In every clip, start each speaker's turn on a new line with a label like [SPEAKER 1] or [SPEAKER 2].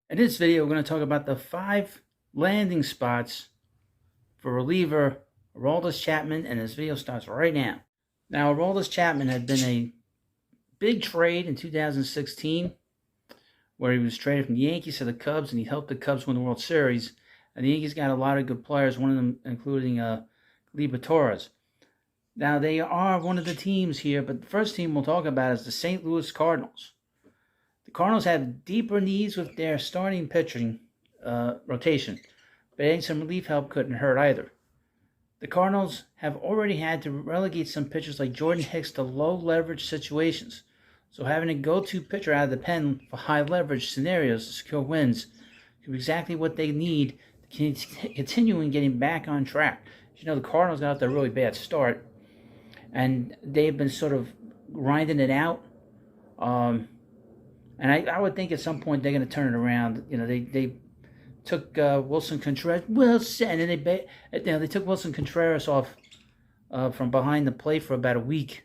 [SPEAKER 1] In this video, we're going to talk about the 5 landing spots for reliever Aroldis Chapman, and this video starts right now. Now, Aroldis Chapman had been a big trade in 2016, where he was traded from the Yankees to the Cubs, and he helped the Cubs win the World Series. And the Yankees got a lot of good players, one of them including Gleyber Torres. Now, they are one of the teams here, but the first team we'll talk about is the St. Louis Cardinals. The Cardinals have deeper needs with their starting pitching rotation, but adding some relief help couldn't hurt either. The Cardinals have already had to relegate some pitchers like Jordan Hicks to low-leverage situations, so having a go-to pitcher out of the pen for high-leverage scenarios to secure wins could be exactly what they need to continue in getting back on track. You know, the Cardinals got off to a really bad start, and they've been sort of grinding it out. And I would think at some point they're going to turn it around. You know, they took Wilson Contreras, and they took Wilson Contreras off from behind the plate for about a week,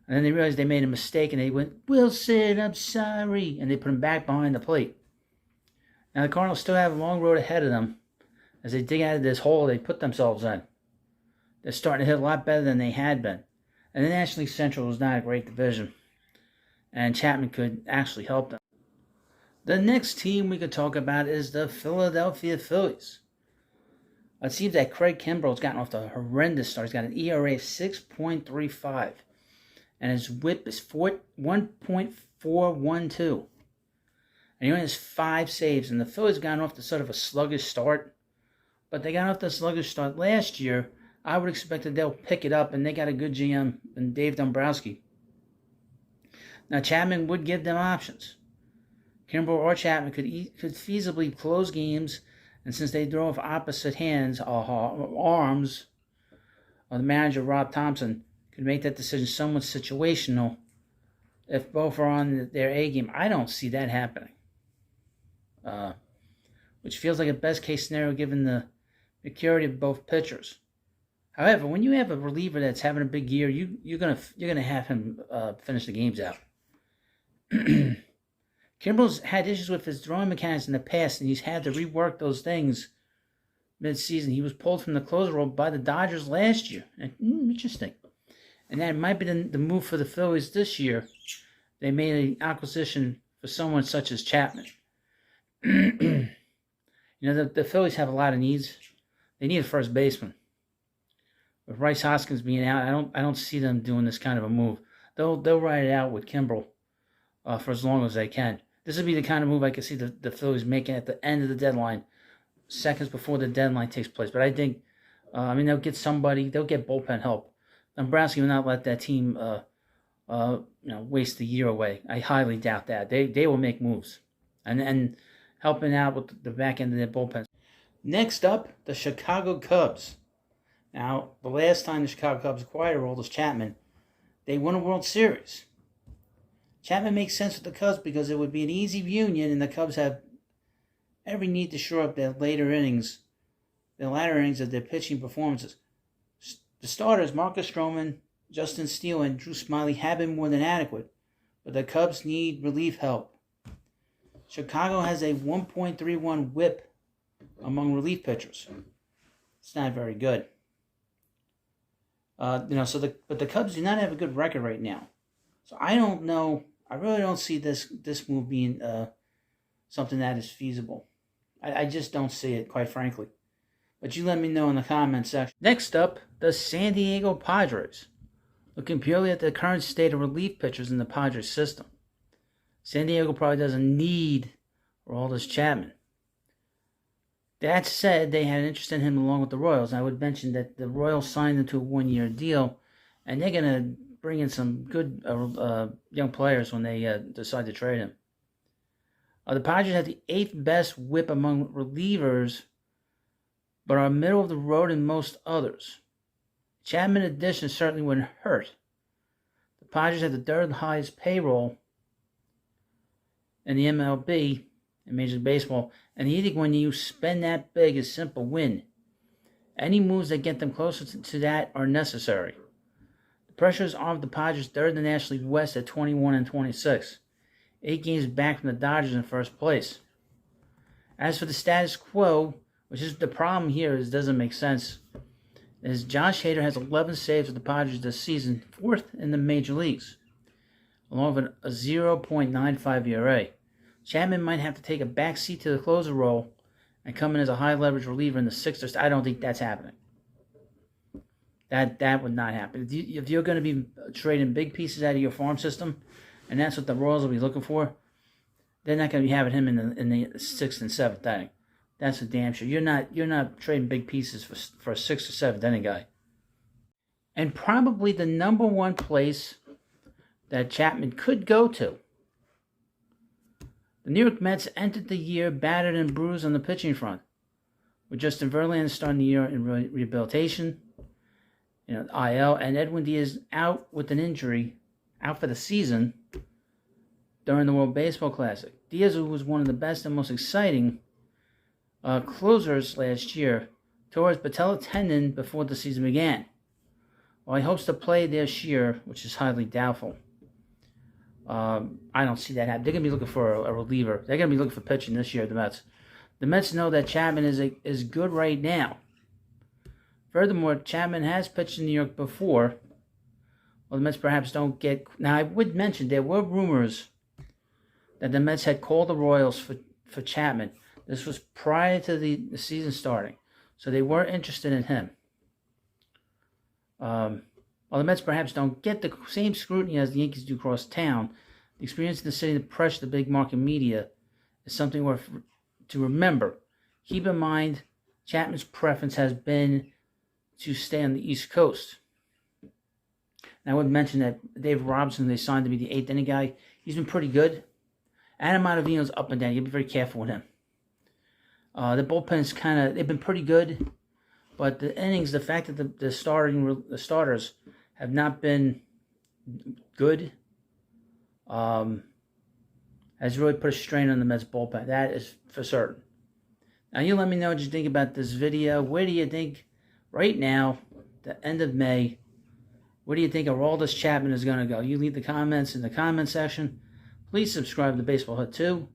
[SPEAKER 1] and then they realized they made a mistake, and they went, "Wilson, I'm sorry," and they put him back behind the plate. Now the Cardinals still have a long road ahead of them as they dig out of this hole they put themselves in. They're starting to hit a lot better than they had been, and the National League Central was not a great division, and Chapman could actually help them. The next team we could talk about is the Philadelphia Phillies. It seems that Craig Kimbrell's gotten off to a horrendous start. He's got an ERA of 6.35, and his WHIP is 1.412. And he only has 5 saves, and the Phillies got off to sort of a sluggish start, but they got off the sluggish start last year. I would expect that they'll pick it up, and they got a good GM in Dave Dombrowski. Now, Chapman would give them options. Kimbrell or Chapman could feasibly close games, and since they throw off opposite hands, arms, or the manager, Rob Thompson, could make that decision somewhat situational if both are on their A game. I don't see that happening, which feels like a best-case scenario given the maturity of both pitchers. However, when you have a reliever that's having a big year, you're gonna have him finish the games out. Kimbrell's had issues with his throwing mechanics in the past, and he's had to rework those things mid-season. He was pulled from the closer role by the Dodgers last year. Interesting. And that might be the move for the Phillies this year. They made an acquisition for someone such as Chapman. You know, the Phillies have a lot of needs. They need a first baseman. With Rice Hoskins being out, I don't see them doing this kind of a move. They'll ride it out with Kimbrell for as long as they can. This would be the kind of move I could see the Phillies making at the end of the deadline, seconds before the deadline takes place. But I think, they'll get somebody. They'll get bullpen help. Dombrowski will not let that team, waste the year away. I highly doubt that. They will make moves, and helping out with the back end of their bullpen. Next up, the Chicago Cubs. Now, the last time the Chicago Cubs acquired Aroldis Chapman, they won a World Series. Chapman makes sense with the Cubs because it would be an easy reunion, and the Cubs have every need to shore up their latter innings of their pitching performances. The starters, Marcus Stroman, Justin Steele, and Drew Smyly, have been more than adequate, but the Cubs need relief help. Chicago has a 1.31 WHIP among relief pitchers. It's not very good. But the Cubs do not have a good record right now. So I don't know. I really don't see this move being something that is feasible. I just don't see it, quite frankly. But you let me know in the comments section. Next up, the San Diego Padres. Looking purely at the current state of relief pitchers in the Padres system, San Diego probably doesn't need Aroldis Chapman. That said, they had an interest in him along with the Royals. I would mention that the Royals signed him to a 1-year deal, and they're going to bring in some good young players when they decide to trade him. The Padres have the 8th best WHIP among relievers, but are middle of the road in most others. Chapman addition certainly wouldn't hurt. The Padres have the 3rd highest payroll in the MLB, in Major League Baseball, and either when you spend that big is simple win. Any moves that get them closer to that are necessary. The pressure is on the Padres, 3rd in the National League West at 21-26. 8 games back from the Dodgers in first place. As for the status quo, which is the problem here, is doesn't make sense, is Josh Hader has 11 saves with the Padres this season, 4th in the major leagues, along with a 0.95 ERA. Chapman might have to take a back seat to the closer role and come in as a high leverage reliever in the 6th. I don't think that's happening. That would not happen. If you're going to be trading big pieces out of your farm system, and that's what the Royals will be looking for, they're not going to be having him in the 6th and 7th inning. That's a damn sure. You're not trading big pieces for a 6th or 7th inning guy. And probably the number one place that Chapman could go to. The New York Mets entered the year battered and bruised on the pitching front, with Justin Verlander starting the year in rehabilitation, IL, and Edwin Diaz out with an injury, out for the season during the World Baseball Classic. Diaz, who was one of the best and most exciting closers last year, tore his patella tendon before the season began. While he hopes to play this year, which is highly doubtful, I don't see that happen. They're going to be looking for a reliever. They're going to be looking for pitching this year, the Mets. The Mets know that Chapman is good right now. Furthermore, Chapman has pitched in New York before. Well, the Mets perhaps don't get... Now, I would mention there were rumors that the Mets had called the Royals for Chapman. This was prior to the season starting. So they were interested in him. While the Mets perhaps don't get the same scrutiny as the Yankees do across town, the experience in the city, the pressure, the big market media is something worth to remember. Keep in mind, Chapman's preference has been to stay on the East Coast. And I would mention that Dave Robinson, they signed to be the 8th inning guy, he's been pretty good. Adam Ottavino's up and down. You have to be very careful with him. The bullpen's they've been pretty good, but the innings, the fact that the starters have not been good, has really put a strain on the Mets bullpen. That is for certain. Now, you let me know what you think about this video. Where do you think, right now, the end of May, where do you think Aroldis Chapman is going to go? You leave the comments in the comment section. Please subscribe to Baseball Hut 2.